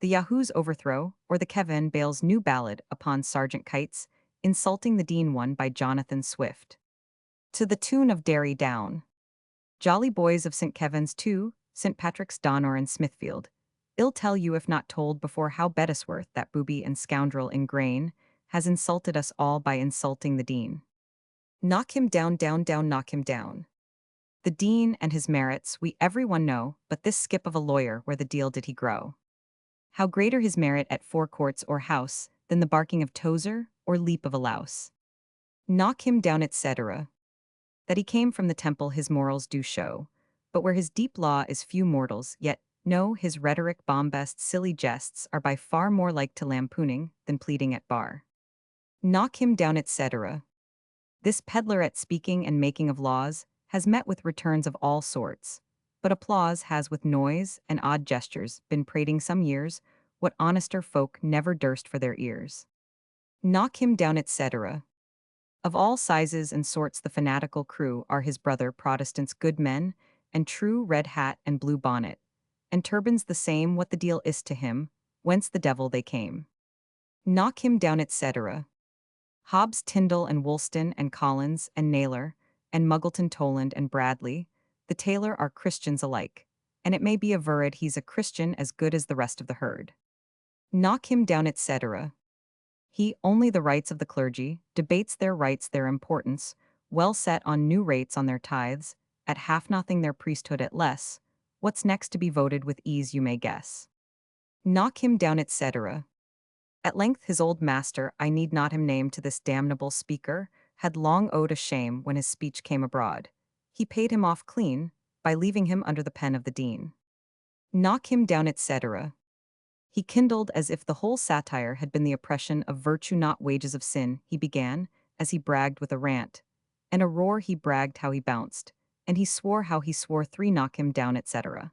The YAHOOS Overthrow, or the KEVAN BAYLS' new ballad upon Sergeant KITES, insulting the Dean one by Jonathan Swift. To the tune of Derry Down. Jolly boys of St. Kevan's too, St. Patrick's Donor and Smithfield. I'll tell you if not told before how Bettesworth, that booby and scoundrel in grain, has insulted us all by insulting the Dean. Knock him down, down, down, knock him down. The Dean and his merits we everyone know, but this skip of a lawyer where the deal did he grow? How greater his merit at forecourts or house than the barking of tozer or leap of a louse? Knock him down, etc. That he came from the temple his morals do show, but where his deep law is few mortals yet know his rhetoric bombast silly jests are by far more like to lampooning than pleading at bar. Knock him down, etc. This peddler at speaking and making of laws has met with returns of all sorts, but applause has with noise and odd gestures been prating some years what honester folk never durst for their ears. Knock him down, etc. Of all sizes and sorts the fanatical crew are his brother Protestants good men, and true red hat and blue bonnet, and turbans the same what the deal is to him, whence the devil they came. Knock him down, etc. Hobbes, Tyndall, and Woolston, and Collins, and Naylor, and Muggleton, Toland, and Bradley, the tailor are Christians alike, and it may be averred he's a Christian as good as the rest of the herd. Knock him down, etc. He, only the rights of the clergy, debates their rights their importance, well set on new rates on their tithes, at half nothing their priesthood at less, what's next to be voted with ease you may guess. Knock him down, etc. At length his old master, I need not him name to this damnable speaker, had long owed a shame when his speech came abroad. He paid him off clean, by leaving him under the pen of the Dean. Knock him down, etc. He kindled as if the whole satire had been the oppression of virtue not wages of sin, he began, as he bragged with a rant. And a roar he bragged how he bounced, and he swore how he swore three knock him down, etc.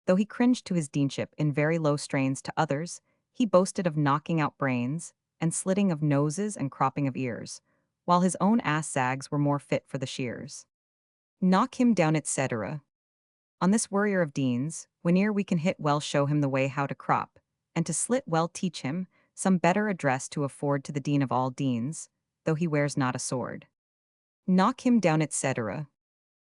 Though he cringed to his deanship in very low strains to others, he boasted of knocking out brains, and slitting of noses and cropping of ears, while his own ass zags were more fit for the shears. Knock him down, etc. On this warrior of deans, whene'er we can hit well show him the way how to crop, and to slit well teach him some better address to afford to the Dean of all deans, though he wears not a sword. Knock him down, etc.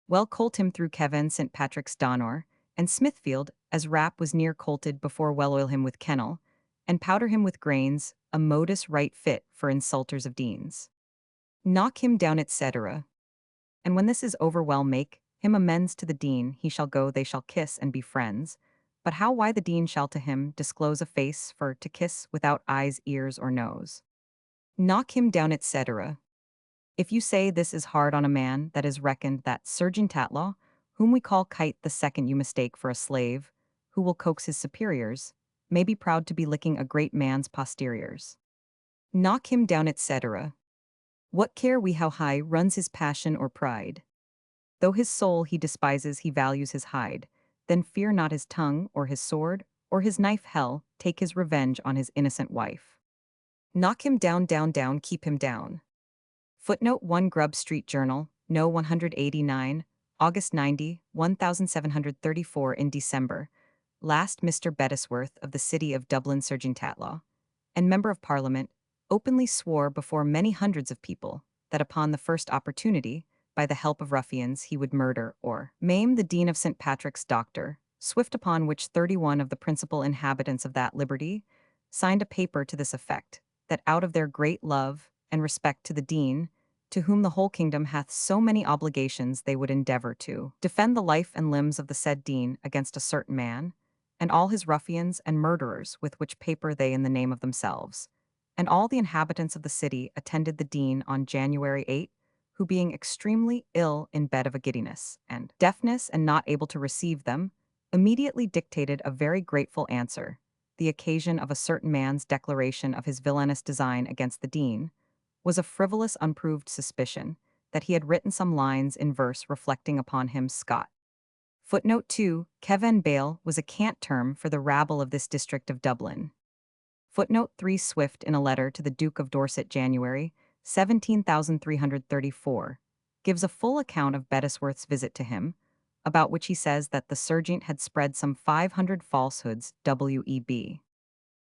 Well colt him through Kevan St. Patrick's Donor, and Smithfield, as rap was near colted before well oil him with kennel, and powder him with grains, a modus right fit for insulters of deans. Knock him down, etc. And when this is over well make him amends to the Dean, he shall go, they shall kiss and be friends, but how why the Dean shall to him disclose a face for to kiss without eyes, ears, or nose. Knock him down, etc. If you say this is hard on a man that is reckoned that surgeon Tatlaw, whom we call Kite the second you mistake for a slave, who will coax his superiors, may be proud to be licking a great man's posteriors. Knock him down, etc. What care we how high runs his passion or pride? Though his soul he despises, he values his hide. Then fear not his tongue, or his sword, or his knife hell, take his revenge on his innocent wife. Knock him down, down, down, keep him down. Footnote 1 Grub Street Journal, No. 189, August 90, 1734 in December. Last Mr. Bettesworth of the city of Dublin Surgeon Tatlaw, and Member of Parliament, openly swore before many hundreds of people that upon the first opportunity, by the help of ruffians, he would murder or maim the Dean of St. Patrick's Doctor, swift upon which 31 of the principal inhabitants of that liberty signed a paper to this effect, that out of their great love and respect to the Dean, to whom the whole kingdom hath so many obligations, they would endeavor to defend the life and limbs of the said Dean against a certain man, and all his ruffians and murderers, with which paper they in the name of themselves. And all the inhabitants of the city attended the Dean on January 8, who being extremely ill in bed of a giddiness and deafness and not able to receive them, immediately dictated a very grateful answer, the occasion of a certain man's declaration of his villainous design against the Dean, was a frivolous unproved suspicion, that he had written some lines in verse reflecting upon him Scott. Footnote 2, KEVAN BAYL was a cant term for the rabble of this district of Dublin. Footnote 3 Swift in a letter to the Duke of Dorset January, 17,334, gives a full account of Bettesworth's visit to him, about which he says that the sergeant had spread some 500 falsehoods, W.E.B.